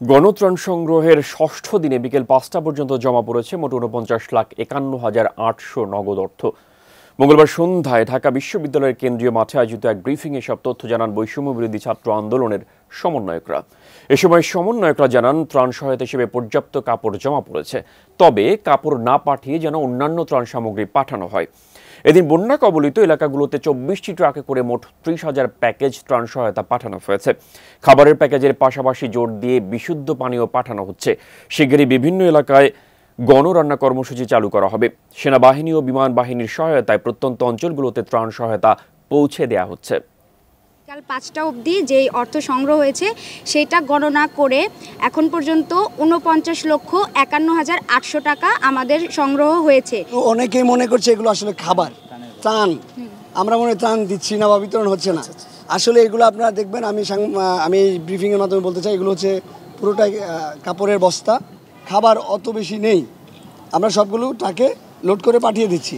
গণত্রাণ সংগ্রহের ষষ্ঠ দিনে বিকেল ৫টা পর্যন্ত জমা পড়েছে মোট ৪৯,৫১,৮০০ নগদ অর্থ। মঙ্গলবার সন্ধ্যায় ঢাকা বিশ্ববিদ্যালয়ের কেন্দ্রীয় মাঠে আয়োজিত এক ব্রিফিং এসব তথ্য জানান বৈষম্যবিরোধী ছাত্র আন্দোলনের সমন্বয়করা। এ সময় সমন্বয়করা জানান, ত্রাণ সহায়তা হিসেবে পর্যাপ্ত কাপড় জমা পড়েছে, তবে কাপড় না পাঠিয়ে যেন অন্যান্য ত্রাণ সামগ্রী পাঠানো হয়। এদিন বন্যা কবলিত এলাকাগুলোতে ২৪টি ট্রাকে করে মোট ৩০,০০০ প্যাকেজ ত্রাণ সহায়তা পাঠানো হয়েছে। খাবারের প্যাকেজের পাশাপাশি জোর দিয়ে বিশুদ্ধ পানীয় পাঠানো হচ্ছে। শিগগিরই বিভিন্ন এলাকায় গণরান্না কর্মসূচি চালু করা হবে। সেনাবাহিনী ও বিমান বাহিনীর সহায়তায় প্রত্যন্ত অঞ্চলগুলোতে ত্রাণ সহায়তা পৌঁছে দেওয়া হচ্ছে। কাল ৫টা অবধি যেই অর্থ সংগ্রহ হয়েছে সেটা গণনা করে এখন পর্যন্ত ৪৯,৫১,৮০০ টাকা আমাদের সংগ্রহ হয়েছে। অনেকেই মনে করছে এগুলো আসলে খাবার, ত্রাণ। আমরা মনে ত্রাণ দিচ্ছি না বা বিতরণ হচ্ছে না। আসলে এগুলো আপনারা দেখবেন, আমি ব্রিফিংয়ের মাধ্যমে বলতে চাই, এগুলো হচ্ছে পুরোটাই কাপড়ের বস্তা। খাবার অত বেশি নেই, আমরা সবগুলো ট্রাকে লোড করে পাঠিয়ে দিচ্ছি।